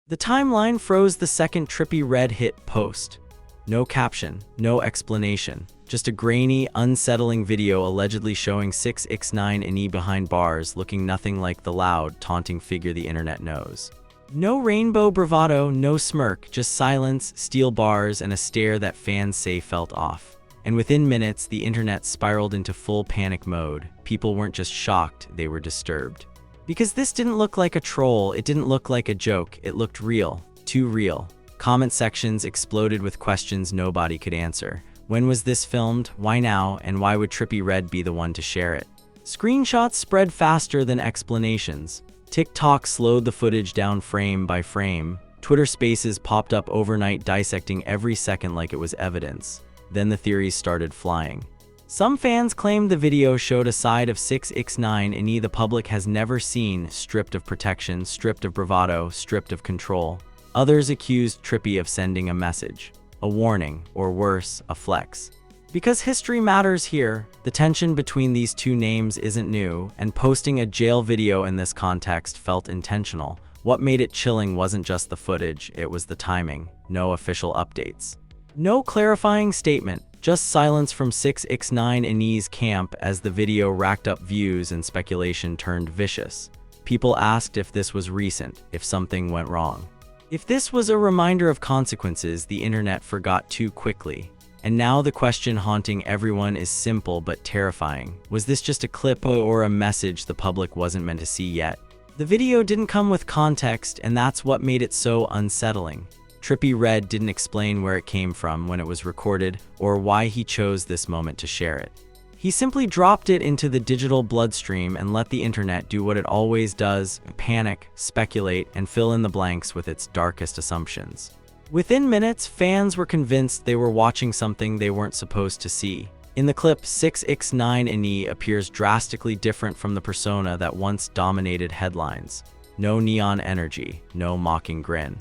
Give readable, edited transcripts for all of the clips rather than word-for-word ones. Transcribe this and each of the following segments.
The timeline froze the second Trippie Redd hit post. No caption, no explanation, just a grainy, unsettling video allegedly showing 6ix9ine behind bars looking nothing like the loud, taunting figure the internet knows. No rainbow bravado, no smirk, just silence, steel bars, and a stare that fans say felt off. And within minutes, the internet spiraled into full panic mode. People weren't just shocked, they were disturbed. Because this didn't look like a troll, it didn't look like a joke, it looked real, too real. Comment sections exploded with questions nobody could answer. When was this filmed? Why now? And why would Trippie Redd be the one to share it? Screenshots spread faster than explanations. TikTok slowed the footage down frame by frame. Twitter Spaces popped up overnight dissecting every second like it was evidence. Then the theories started flying. Some fans claimed the video showed a side of 6ix9ine the public has never seen, stripped of protection, stripped of bravado, stripped of control. Others accused Trippie of sending a message, a warning, or worse, a flex. Because history matters here, the tension between these two names isn't new, and posting a jail video in this context felt intentional. What made it chilling wasn't just the footage, it was the timing. No official updates. No clarifying statement, just silence from 6ix9ine's camp as the video racked up views and speculation turned vicious. People asked if this was recent, if something went wrong. If this was a reminder of consequences the internet forgot too quickly. And now the question haunting everyone is simple but terrifying. Was this just a clip or a message the public wasn't meant to see yet? The video didn't come with context, and that's what made it so unsettling. Trippie Redd didn't explain where it came from when it was recorded or why he chose this moment to share it. He simply dropped it into the digital bloodstream and let the internet do what it always does: panic, speculate, and fill in the blanks with its darkest assumptions. Within minutes, fans were convinced they were watching something they weren't supposed to see. In the clip, 6ix9ine appears drastically different from the persona that once dominated headlines. No neon energy, no mocking grin.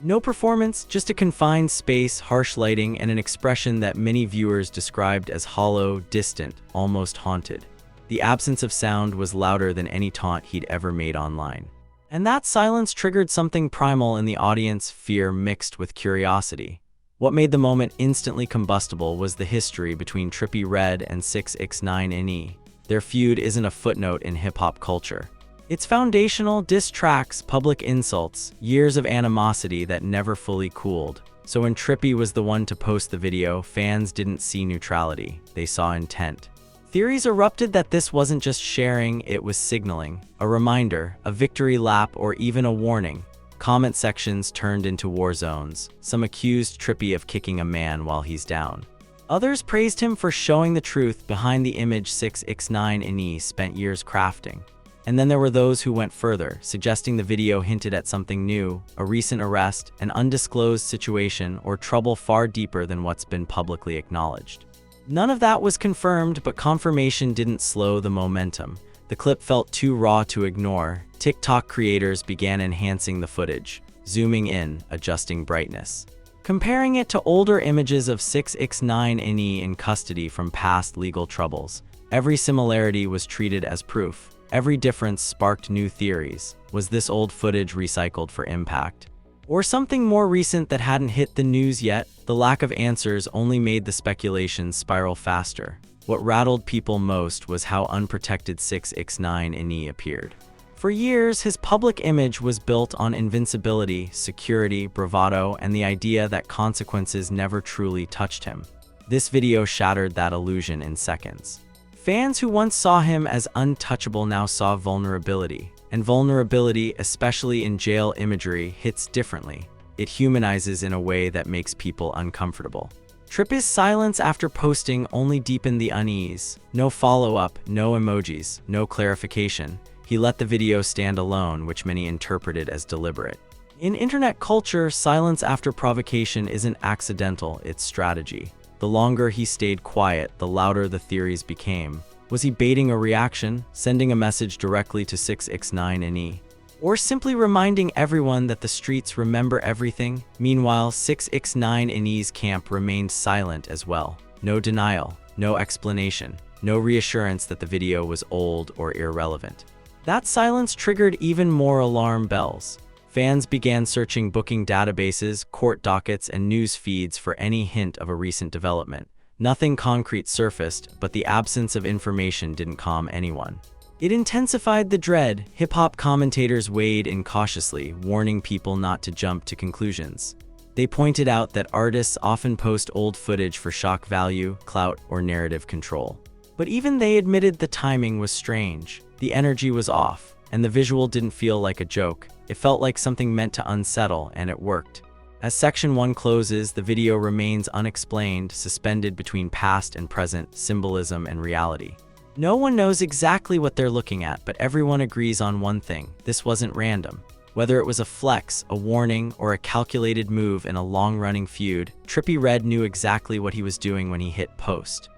No performance, just a confined space, harsh lighting, and an expression that many viewers described as hollow, distant, almost haunted. The absence of sound was louder than any taunt he'd ever made online. And that silence triggered something primal in the audience, fear mixed with curiosity. What made the moment instantly combustible was the history between Trippie Redd and 6ix9ine. Their feud isn't a footnote in hip-hop culture. It's foundational: diss tracks, public insults, years of animosity that never fully cooled. So when Trippie was the one to post the video, fans didn't see neutrality, they saw intent. Theories erupted that this wasn't just sharing, it was signaling. A reminder, a victory lap, or even a warning. Comment sections turned into war zones. Some accused Trippie of kicking a man while he's down. Others praised him for showing the truth behind the image 6ix9ine spent years crafting. And then there were those who went further, suggesting the video hinted at something new: a recent arrest, an undisclosed situation, or trouble far deeper than what's been publicly acknowledged. None of that was confirmed, but confirmation didn't slow the momentum. The clip felt too raw to ignore. TikTok creators began enhancing the footage, zooming in, adjusting brightness. Comparing it to older images of 6ix9ine in custody from past legal troubles. Every similarity was treated as proof. Every difference sparked new theories. Was this old footage recycled for impact? Or something more recent that hadn't hit the news yet? The lack of answers only made the speculation spiral faster. What rattled people most was how unprotected 6ix9ine appeared. For years, his public image was built on invincibility, security, bravado, and the idea that consequences never truly touched him. This video shattered that illusion in seconds. Fans who once saw him as untouchable now saw vulnerability. And vulnerability, especially in jail imagery, hits differently. It humanizes in a way that makes people uncomfortable. Trippie's silence after posting only deepened the unease. No follow-up, no emojis, no clarification. He let the video stand alone, which many interpreted as deliberate. In internet culture, silence after provocation isn't accidental, it's strategy. The longer he stayed quiet, the louder the theories became. Was he baiting a reaction, sending a message directly to 6ix9ine? Or simply reminding everyone that the streets remember everything? Meanwhile, 6ix9ine's camp remained silent as well. No denial, no explanation, no reassurance that the video was old or irrelevant. That silence triggered even more alarm bells. Fans began searching booking databases, court dockets, and news feeds for any hint of a recent development. Nothing concrete surfaced, but the absence of information didn't calm anyone. It intensified the dread. Hip-hop commentators weighed in cautiously, warning people not to jump to conclusions. They pointed out that artists often post old footage for shock value, clout, or narrative control. But even they admitted the timing was strange. The energy was off, and the visual didn't feel like a joke. It felt like something meant to unsettle, and it worked. As Section 1 closes, the video remains unexplained, suspended between past and present, symbolism and reality. No one knows exactly what they're looking at, but everyone agrees on one thing: this wasn't random. Whether it was a flex, a warning, or a calculated move in a long-running feud, Trippie Redd knew exactly what he was doing when he hit post.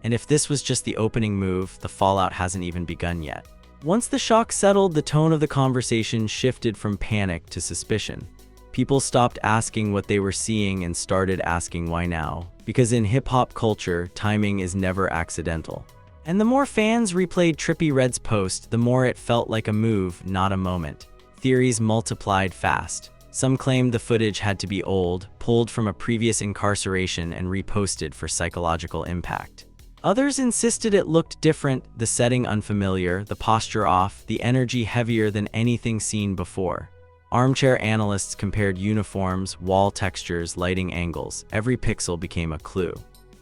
And if this was just the opening move, the fallout hasn't even begun yet. Once the shock settled, the tone of the conversation shifted from panic to suspicion. People stopped asking what they were seeing and started asking why now. Because in hip-hop culture, timing is never accidental. And the more fans replayed Trippie Redd's post, the more it felt like a move, not a moment. Theories multiplied fast. Some claimed the footage had to be old, pulled from a previous incarceration and reposted for psychological impact. Others insisted it looked different, the setting unfamiliar, the posture off, the energy heavier than anything seen before. Armchair analysts compared uniforms, wall textures, lighting angles. Every pixel became a clue.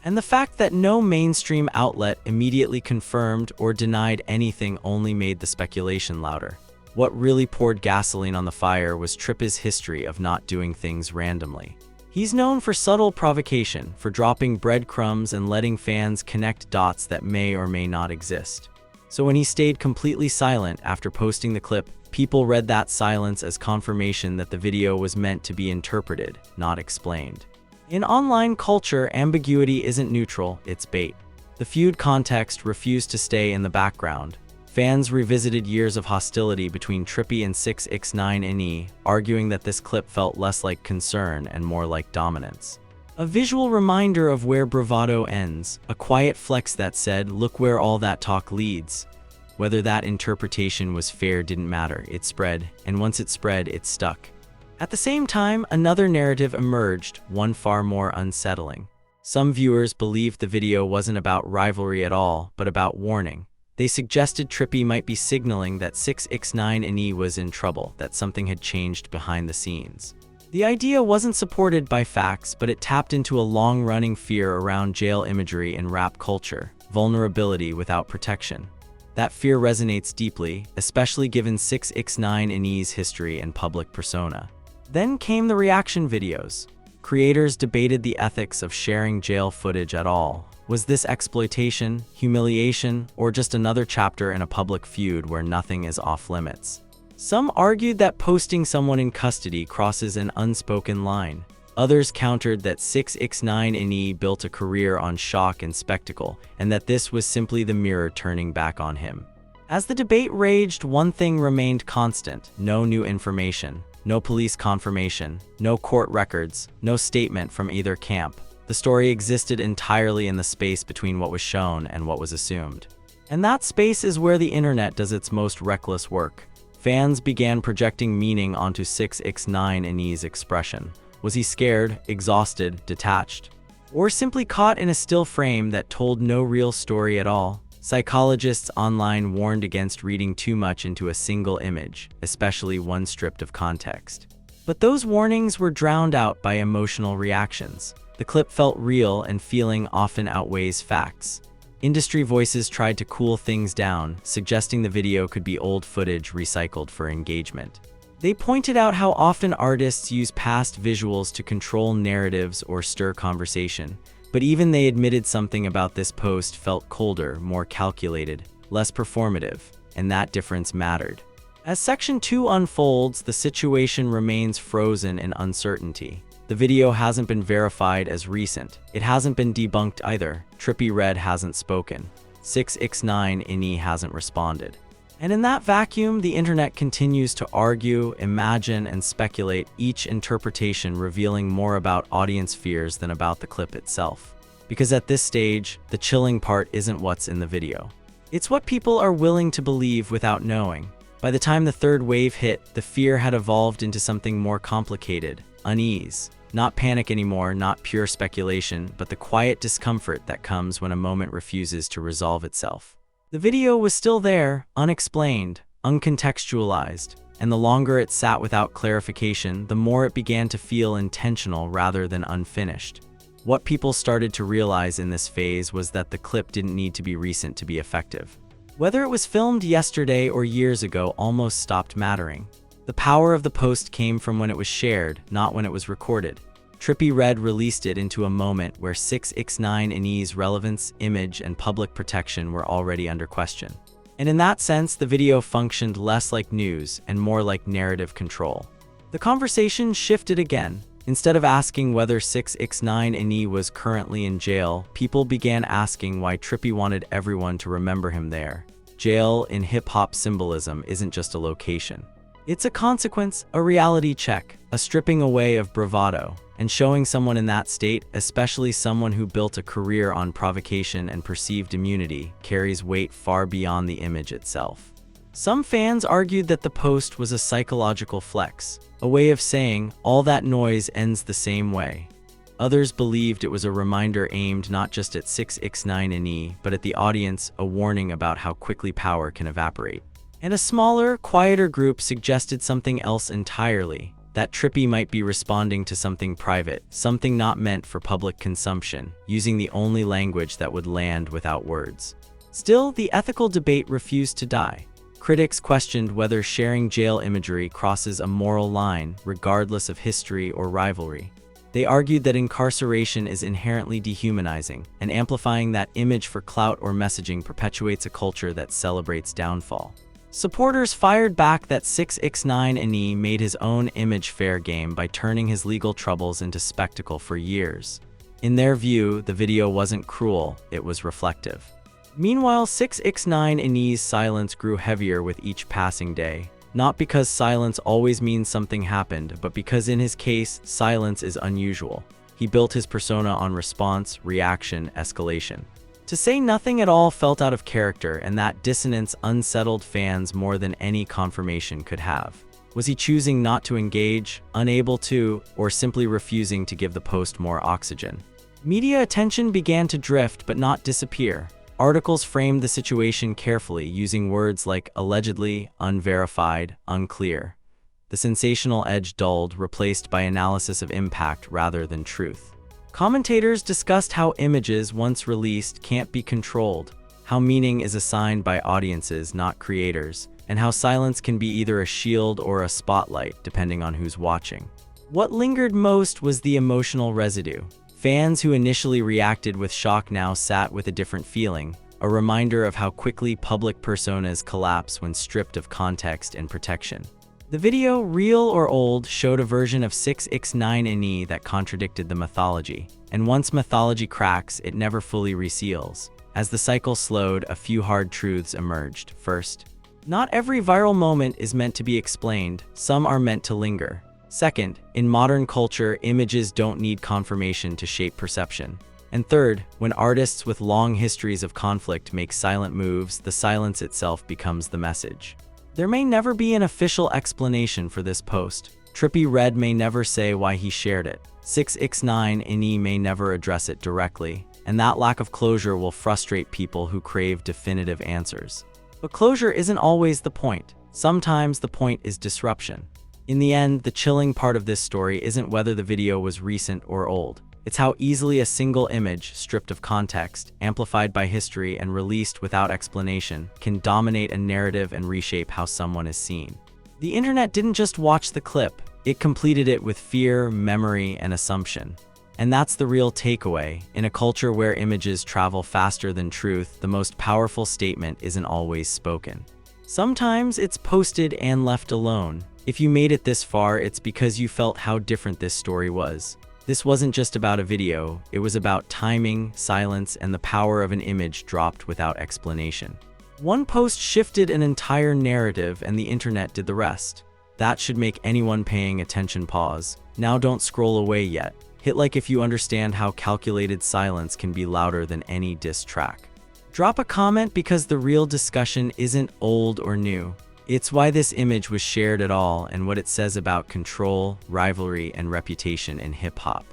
And the fact that no mainstream outlet immediately confirmed or denied anything only made the speculation louder. What really poured gasoline on the fire was Trippie's history of not doing things randomly. He's known for subtle provocation, for dropping breadcrumbs and letting fans connect dots that may or may not exist. So when he stayed completely silent after posting the clip, people read that silence as confirmation that the video was meant to be interpreted, not explained. In online culture, ambiguity isn't neutral, it's bait. The feud context refused to stay in the background. Fans revisited years of hostility between Trippie and 6ix9ine, arguing that this clip felt less like concern and more like dominance. A visual reminder of where bravado ends, a quiet flex that said, "Look where all that talk leads." Whether that interpretation was fair didn't matter, it spread, and once it spread, it stuck. At the same time, another narrative emerged, one far more unsettling. Some viewers believed the video wasn't about rivalry at all, but about warning. They suggested Trippie might be signaling that 6ix9ine was in trouble, that something had changed behind the scenes. The idea wasn't supported by facts, but it tapped into a long-running fear around jail imagery in rap culture, vulnerability without protection. That fear resonates deeply, especially given 6ix9ine's history and public persona. Then came the reaction videos. Creators debated the ethics of sharing jail footage at all. Was this exploitation, humiliation, or just another chapter in a public feud where nothing is off-limits? Some argued that posting someone in custody crosses an unspoken line. Others countered that 6ix9ine built a career on shock and spectacle, and that this was simply the mirror turning back on him. As the debate raged, one thing remained constant: no new information, no police confirmation, no court records, no statement from either camp. The story existed entirely in the space between what was shown and what was assumed. And that space is where the internet does its most reckless work. Fans began projecting meaning onto 6ix9ine's expression. Was he scared, exhausted, detached? Or simply caught in a still frame that told no real story at all? Psychologists online warned against reading too much into a single image, especially one stripped of context. But those warnings were drowned out by emotional reactions. The clip felt real, and feeling often outweighs facts. Industry voices tried to cool things down, suggesting the video could be old footage recycled for engagement. They pointed out how often artists use past visuals to control narratives or stir conversation. But even they admitted something about this post felt colder, more calculated, less performative, and that difference mattered. As Section 2 unfolds, the situation remains frozen in uncertainty. The video hasn't been verified as recent. It hasn't been debunked either. Trippie Redd hasn't spoken. 6ix9ine hasn't responded. And in that vacuum, the internet continues to argue, imagine, and speculate, each interpretation revealing more about audience fears than about the clip itself. Because at this stage, the chilling part isn't what's in the video. It's what people are willing to believe without knowing. By the time the third wave hit, the fear had evolved into something more complicated: unease. Not panic anymore, not pure speculation, but the quiet discomfort that comes when a moment refuses to resolve itself. The video was still there, unexplained, uncontextualized, and the longer it sat without clarification, the more it began to feel intentional rather than unfinished. What people started to realize in this phase was that the clip didn't need to be recent to be effective. Whether it was filmed yesterday or years ago almost stopped mattering. The power of the post came from when it was shared, not when it was recorded. Trippie Redd released it into a moment where 6ix9ine's relevance, image, and public protection were already under question. And in that sense, the video functioned less like news and more like narrative control. The conversation shifted again. Instead of asking whether 6ix9ine was currently in jail, people began asking why Trippie wanted everyone to remember him there. Jail, in hip-hop symbolism, isn't just a location. It's a consequence, a reality check, a stripping away of bravado. And showing someone in that state, especially someone who built a career on provocation and perceived immunity, carries weight far beyond the image itself. Some fans argued that the post was a psychological flex, a way of saying, all that noise ends the same way. Others believed it was a reminder aimed not just at 6ix9ine, but at the audience, a warning about how quickly power can evaporate. And a smaller, quieter group suggested something else entirely. That Trippie might be responding to something private, something not meant for public consumption, using the only language that would land without words. Still, the ethical debate refused to die. Critics questioned whether sharing jail imagery crosses a moral line, regardless of history or rivalry. They argued that incarceration is inherently dehumanizing, and amplifying that image for clout or messaging perpetuates a culture that celebrates downfall. Supporters fired back that 6ix9ine made his own image fair game by turning his legal troubles into spectacle for years. In their view, the video wasn't cruel, it was reflective. Meanwhile, 6ix9ine's silence grew heavier with each passing day, not because silence always means something happened, but because in his case, silence is unusual. He built his persona on response, reaction, escalation. To say nothing at all felt out of character, and that dissonance unsettled fans more than any confirmation could have. Was he choosing not to engage, unable to, or simply refusing to give the post more oxygen? Media attention began to drift but not disappear. Articles framed the situation carefully, using words like allegedly, unverified, unclear. The sensational edge dulled, replaced by analysis of impact rather than truth. Commentators discussed how images, once released, can't be controlled, how meaning is assigned by audiences, not creators, and how silence can be either a shield or a spotlight, depending on who's watching. What lingered most was the emotional residue. Fans who initially reacted with shock now sat with a different feeling, a reminder of how quickly public personas collapse when stripped of context and protection. The video, real or old, showed a version of 6ix9ine that contradicted the mythology. And once mythology cracks, it never fully reseals. As the cycle slowed, a few hard truths emerged. First, not every viral moment is meant to be explained, some are meant to linger. Second, in modern culture, images don't need confirmation to shape perception. And third, when artists with long histories of conflict make silent moves, the silence itself becomes the message. There may never be an official explanation for this post. Trippie Redd may never say why he shared it. 6ix9ine may never address it directly, and that lack of closure will frustrate people who crave definitive answers. But closure isn't always the point. Sometimes the point is disruption. In the end, the chilling part of this story isn't whether the video was recent or old. It's how easily a single image, stripped of context, amplified by history, and released without explanation, can dominate a narrative and reshape how someone is seen. The internet didn't just watch the clip, it completed it with fear, memory, and assumption. And that's the real takeaway. In a culture where images travel faster than truth, the most powerful statement isn't always spoken. Sometimes it's posted and left alone. If you made it this far, it's because you felt how different this story was. This wasn't just about a video, it was about timing, silence, and the power of an image dropped without explanation. One post shifted an entire narrative and the internet did the rest. That should make anyone paying attention pause. Now don't scroll away yet. Hit like if you understand how calculated silence can be louder than any diss track. Drop a comment because the real discussion isn't old or new. It's why this image was shared at all and what it says about control, rivalry, and reputation in hip-hop.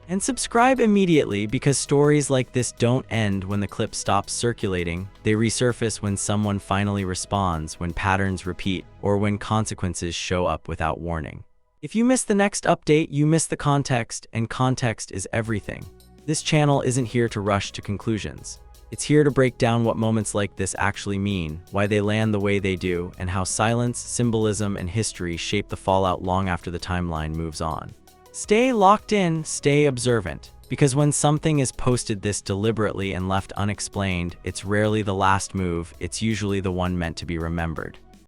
And subscribe immediately because stories like this don't end when the clip stops circulating. They resurface when someone finally responds, when patterns repeat, or when consequences show up without warning. If you miss the next update, you miss the context, and context is everything. This channel isn't here to rush to conclusions. It's here to break down what moments like this actually mean, why they land the way they do, and how silence, symbolism, and history shape the fallout long after the timeline moves on. Stay locked in, stay observant, because when something is posted this deliberately and left unexplained, it's rarely the last move, it's usually the one meant to be remembered.